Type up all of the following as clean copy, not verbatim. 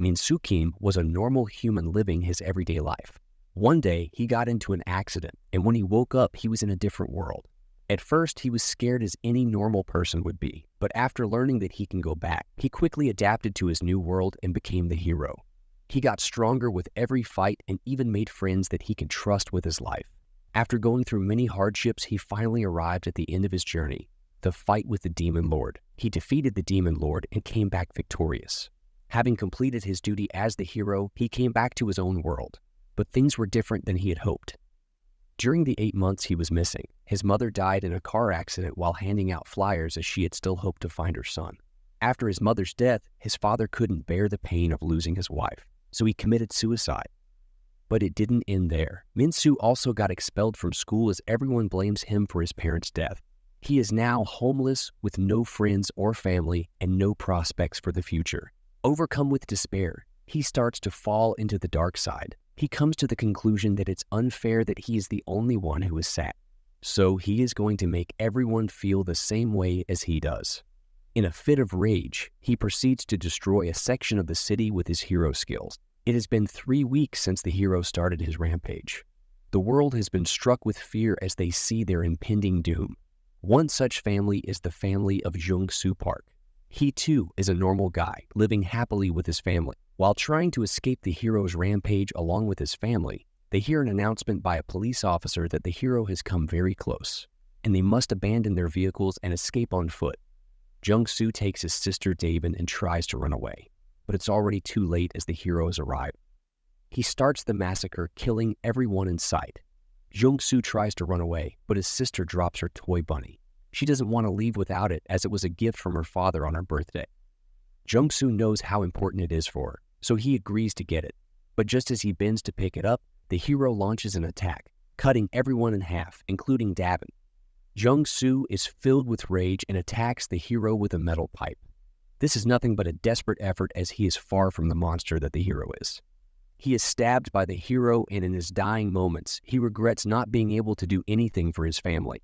Min Soo Kim was a normal human living his everyday life. One day, he got into an accident, and when he woke up, he was in a different world. At first, he was scared as any normal person would be, but after learning that he can go back, he quickly adapted to his new world and became the hero. He got stronger with every fight and even made friends that he could trust with his life. After going through many hardships, he finally arrived at the end of his journey, the fight with the Demon Lord. He defeated the Demon Lord and came back victorious. Having completed his duty as the hero, he came back to his own world, but things were different than he had hoped. During the 8 months he was missing, his mother died in a car accident while handing out flyers as she had still hoped to find her son. After his mother's death, his father couldn't bear the pain of losing his wife, so he committed suicide. But it didn't end there. Min Soo also got expelled from school as everyone blames him for his parents' death. He is now homeless with no friends or family and no prospects for the future. Overcome with despair, he starts to fall into the dark side. He comes to the conclusion that it's unfair that he is the only one who is sad. So he is going to make everyone feel the same way as he does. In a fit of rage, he proceeds to destroy a section of the city with his hero skills. It has been 3 weeks since the hero started his rampage. The world has been struck with fear as they see their impending doom. One such family is the family of Jung Soo Park. He too is a normal guy, living happily with his family. While trying to escape the hero's rampage along with his family, they hear an announcement by a police officer that the hero has come very close, and they must abandon their vehicles and escape on foot. Jung Soo takes his sister Daven and tries to run away, but it's already too late as the heroes arrive. He starts the massacre, killing everyone in sight. Jung Soo tries to run away, but his sister drops her toy bunny. She doesn't want to leave without it as it was a gift from her father on her birthday. Jung Soo knows how important it is for her, so he agrees to get it. But just as he bends to pick it up, the hero launches an attack, cutting everyone in half, including Daven. Jung Soo is filled with rage and attacks the hero with a metal pipe. This is nothing but a desperate effort as he is far from the monster that the hero is. He is stabbed by the hero, and in his dying moments, he regrets not being able to do anything for his family.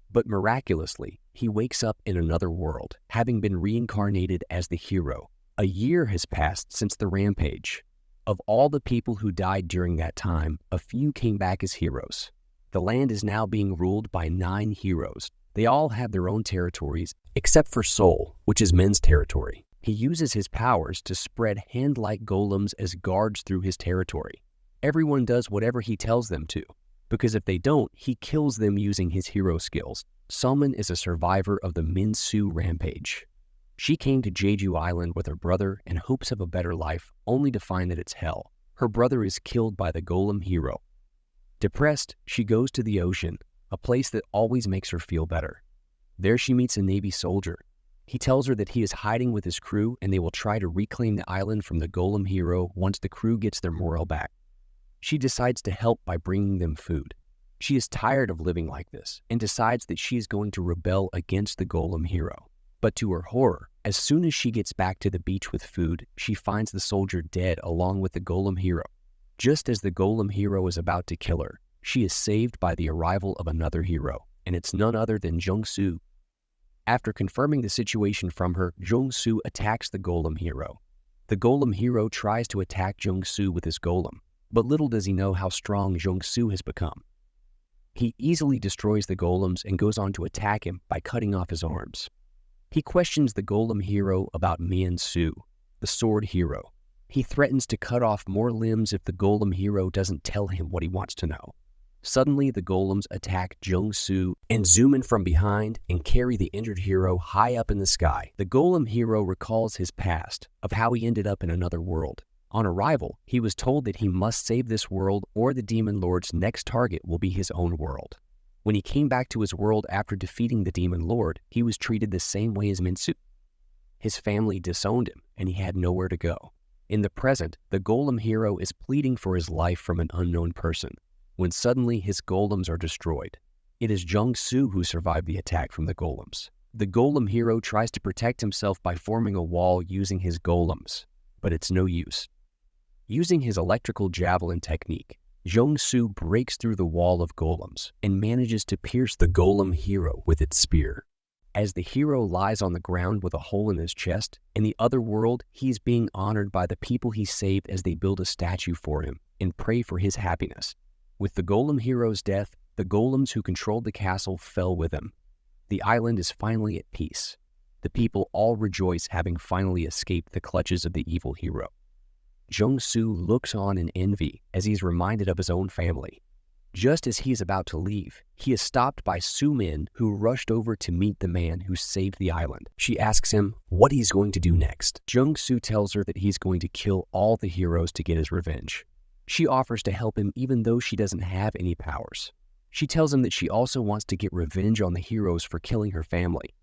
But miraculously, he wakes up in another world, having been reincarnated as the hero. A year has passed since the rampage. Of all the people who died during that time, a few came back as heroes. The land is now being ruled by 9 heroes. They all have their own territories, except for Seoul, which is Min's territory. He uses his powers to spread hand-like golems as guards through his territory. Everyone does whatever he tells them to, because if they don't, he kills them using his hero skills. Salman is a survivor of the Min Soo rampage. She came to Jeju Island with her brother in hopes of a better life, only to find that it's hell. Her brother is killed by the golem hero. Depressed, she goes to the ocean, a place that always makes her feel better. There she meets a Navy soldier. He tells her that he is hiding with his crew and they will try to reclaim the island from the golem hero once the crew gets their morale back. She decides to help by bringing them food. She is tired of living like this and decides that she is going to rebel against the golem hero. But to her horror, as soon as she gets back to the beach with food, she finds the soldier dead along with the golem hero. Just as the golem hero is about to kill her, she is saved by the arrival of another hero, and it's none other than Jung Soo. After confirming the situation from her, Jung Soo attacks the golem hero. The golem hero tries to attack Jung Soo with his golem, but little does he know how strong Jung Soo has become. He easily destroys the golems and goes on to attack him by cutting off his arms. He questions the golem hero about Min Soo, the sword hero. He threatens to cut off more limbs if the golem hero doesn't tell him what he wants to know. Suddenly, the golems attack Jung Soo and zoom in from behind and carry the injured hero high up in the sky. The golem hero recalls his past, of how he ended up in another world. On arrival, he was told that he must save this world or the Demon Lord's next target will be his own world. When he came back to his world after defeating the Demon Lord, he was treated the same way as Min Soo. His family disowned him, and he had nowhere to go. In the present, the golem hero is pleading for his life from an unknown person, when suddenly his golems are destroyed. It is Jung Soo who survived the attack from the golems. The golem hero tries to protect himself by forming a wall using his golems, but it's no use. Using his electrical javelin technique, Jung Soo breaks through the wall of golems and manages to pierce the golem hero with its spear. As the hero lies on the ground with a hole in his chest, in the other world, he's being honored by the people he saved as they build a statue for him and pray for his happiness. With the golem hero's death, the golems who controlled the castle fell with him. The island is finally at peace. The people all rejoice, having finally escaped the clutches of the evil hero. Jung-soo looks on in envy as he is reminded of his own family. Just as he is about to leave, he is stopped by Soo-min, who rushed over to meet the man who saved the island. She asks him what he's going to do next. Jung-soo tells her that he's going to kill all the heroes to get his revenge. She offers to help him even though she doesn't have any powers. She tells him that she also wants to get revenge on the heroes for killing her family.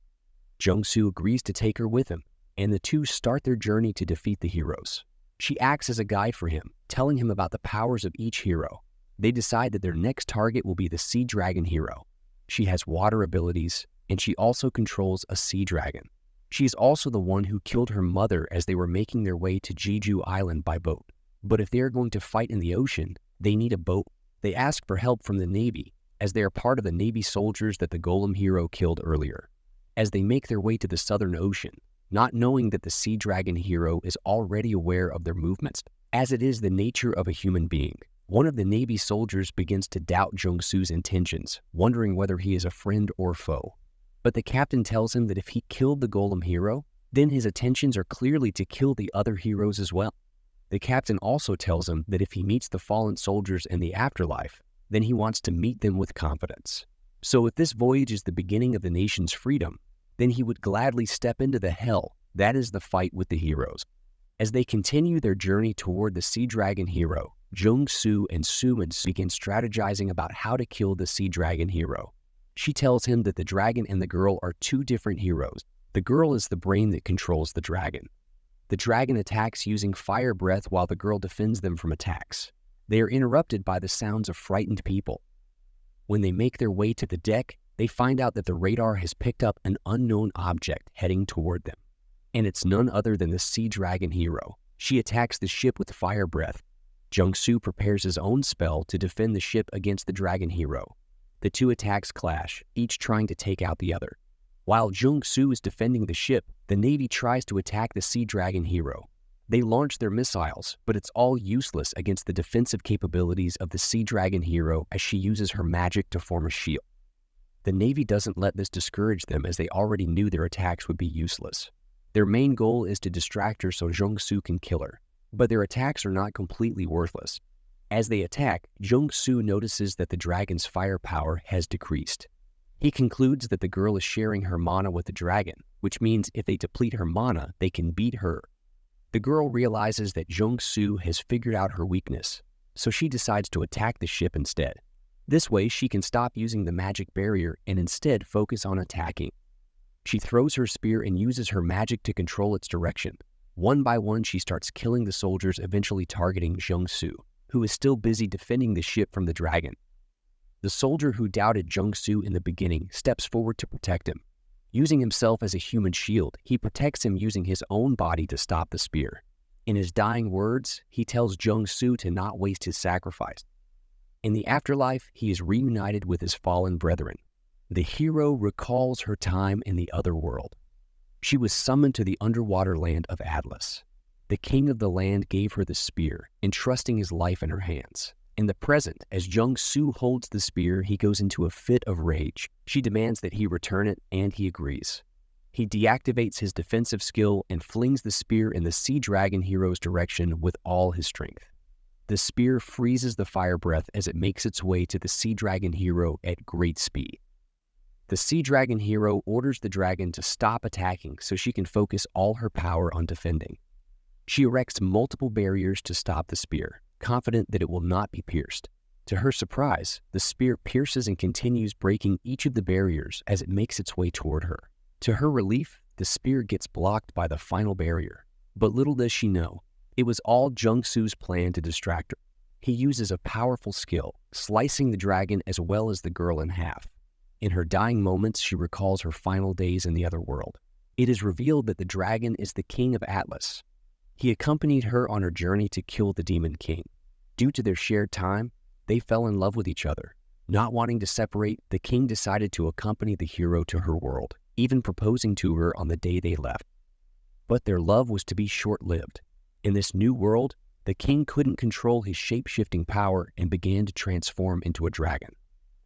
Jung-soo agrees to take her with him, and the two start their journey to defeat the heroes. She acts as a guide for him, telling him about the powers of each hero. They decide that their next target will be the Sea Dragon hero. She has water abilities, and she also controls a sea dragon. She is also the one who killed her mother as they were making their way to Jeju Island by boat. But if they are going to fight in the ocean, they need a boat. They ask for help from the Navy, as they are part of the Navy soldiers that the golem hero killed earlier. As they make their way to the Southern Ocean, not knowing that the Sea Dragon hero is already aware of their movements, as it is the nature of a human being. One of the Navy soldiers begins to doubt Jung-soo's intentions, wondering whether he is a friend or foe. But the captain tells him that if he killed the golem hero, then his intentions are clearly to kill the other heroes as well. The captain also tells him that if he meets the fallen soldiers in the afterlife, then he wants to meet them with confidence. So if this voyage is the beginning of the nation's freedom, then he would gladly step into the hell that is the fight with the heroes. As they continue their journey toward the Sea Dragon hero, Jung-soo and Soo-min begin strategizing about how to kill the Sea Dragon hero. She tells him that the dragon and the girl are two different heroes. The girl is the brain that controls the dragon. The dragon attacks using fire breath while the girl defends them from attacks. They are interrupted by the sounds of frightened people. When they make their way to the deck, they find out that the radar has picked up an unknown object heading toward them. And it's none other than the Sea Dragon hero. She attacks the ship with fire breath. Jung-soo prepares his own spell to defend the ship against the dragon hero. The two attacks clash, each trying to take out the other. While Jung-soo is defending the ship, the Navy tries to attack the Sea Dragon hero. They launch their missiles, but it's all useless against the defensive capabilities of the Sea Dragon hero as she uses her magic to form a shield. The Navy doesn't let this discourage them as they already knew their attacks would be useless. Their main goal is to distract her so Jung-soo can kill her, but their attacks are not completely worthless. As they attack, Jung-soo notices that the dragon's firepower has decreased. He concludes that the girl is sharing her mana with the dragon, which means if they deplete her mana, they can beat her. The girl realizes that Jung-soo has figured out her weakness, so she decides to attack the ship instead. This way, she can stop using the magic barrier and instead focus on attacking. She throws her spear and uses her magic to control its direction. One by one, she starts killing the soldiers, eventually targeting Jung-soo, who is still busy defending the ship from the dragon. The soldier who doubted Jung-soo in the beginning steps forward to protect him. Using himself as a human shield, he protects him using his own body to stop the spear. In his dying words, he tells Jung-soo to not waste his sacrifice. In the afterlife, he is reunited with his fallen brethren. The hero recalls her time in the other world. She was summoned to the underwater land of Atlas. The king of the land gave her the spear, entrusting his life in her hands. In the present, as Jung-soo holds the spear, he goes into a fit of rage. She demands that he return it, and he agrees. He deactivates his defensive skill and flings the spear in the Sea Dragon hero's direction with all his strength. The spear freezes the fire breath as it makes its way to the Sea Dragon hero at great speed. The Sea Dragon hero orders the dragon to stop attacking so she can focus all her power on defending. She erects multiple barriers to stop the spear, confident that it will not be pierced. To her surprise, the spear pierces and continues breaking each of the barriers as it makes its way toward her. To her relief, the spear gets blocked by the final barrier. But little does she know, it was all Jung-soo's plan to distract her. He uses a powerful skill, slicing the dragon as well as the girl in half. In her dying moments, she recalls her final days in the other world. It is revealed that the dragon is the king of Atlas. He accompanied her on her journey to kill the Demon King. Due to their shared time, they fell in love with each other. Not wanting to separate, the king decided to accompany the hero to her world. even proposing to her on the day they left. But their love was to be short-lived. In this new world, the king couldn't control his shape-shifting power and began to transform into a dragon.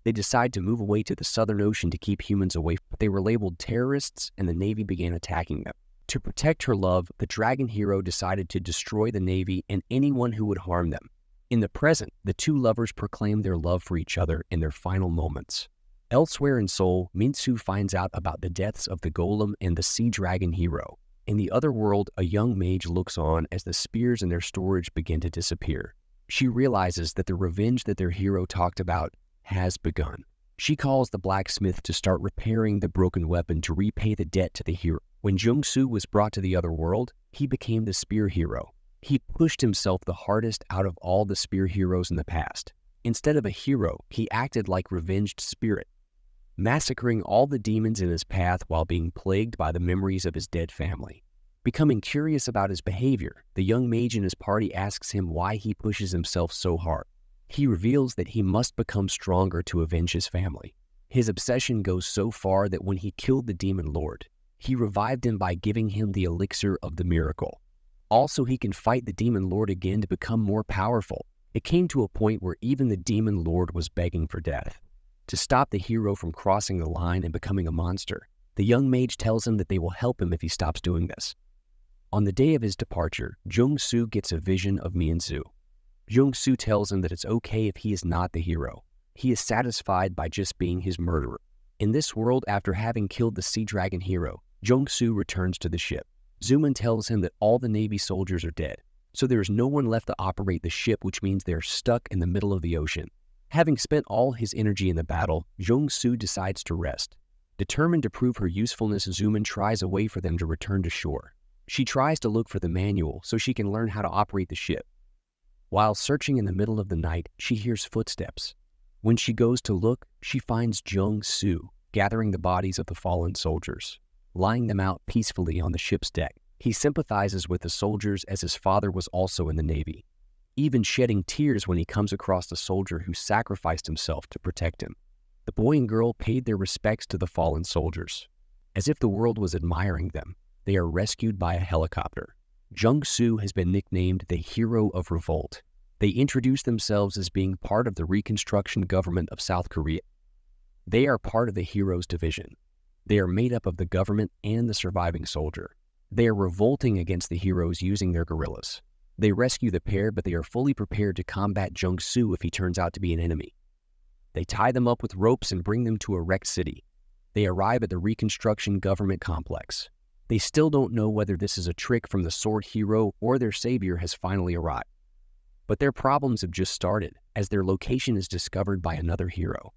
They decided to move away to the Southern Ocean to keep humans away, but they were labeled terrorists and the Navy began attacking them. To protect her love, the dragon hero decided to destroy the Navy and anyone who would harm them. In the present, the two lovers proclaim their love for each other in their final moments. Elsewhere in Seoul, Min-soo finds out about the deaths of the golem and the sea dragon hero. In the other world, a young mage looks on as the spears in their storage begin to disappear. She realizes that the revenge that their hero talked about has begun. She calls the blacksmith to start repairing the broken weapon to repay the debt to the hero. When Jung-soo was brought to the other world, he became the spear hero. He pushed himself the hardest out of all the spear heroes in the past. Instead of a hero, he acted like revenged spirit, massacring all the demons in his path while being plagued by the memories of his dead family. Becoming curious about his behavior, the young mage in his party asks him why he pushes himself so hard. He reveals that he must become stronger to avenge his family. His obsession goes so far that when he killed the demon lord, he revived him by giving him the elixir of the miracle. Also, he can fight the demon lord again to become more powerful. It came to a point where even the demon lord was begging for death. To stop the hero from crossing the line and becoming a monster, the young mage tells him that they will help him if he stops doing this. On the day of his departure, Jung-soo gets a vision of Min-soo. Jung-soo tells him that it's okay if he is not the hero. He is satisfied by just being his murderer. In this world, after having killed the sea dragon hero, Jung-soo returns to the ship. Zoomin tells him that all the Navy soldiers are dead, so there is no one left to operate the ship, which means they are stuck in the middle of the ocean. Having spent all his energy in the battle, Jung-soo decides to rest. Determined to prove her usefulness, Zoomin tries a way for them to return to shore. She tries to look for the manual so she can learn how to operate the ship. While searching in the middle of the night, she hears footsteps. When she goes to look, she finds Jung-soo gathering the bodies of the fallen soldiers, lying them out peacefully on the ship's deck. He sympathizes with the soldiers as his father was also in the Navy, even shedding tears when he comes across the soldier who sacrificed himself to protect him. The boy and girl paid their respects to the fallen soldiers. As if the world was admiring them, they are rescued by a helicopter. Jung-soo has been nicknamed the Hero of Revolt. They introduce themselves as being part of the Reconstruction government of South Korea. They are part of the Heroes Division. They are made up of the government and the surviving soldier. They are revolting against the heroes using their guerrillas. They rescue the pair, but they are fully prepared to combat Jung-soo if he turns out to be an enemy. They tie them up with ropes and bring them to a wrecked city. They arrive at the Reconstruction government complex. They still don't know whether this is a trick from the sword hero or their savior has finally arrived. But their problems have just started, as their location is discovered by another hero.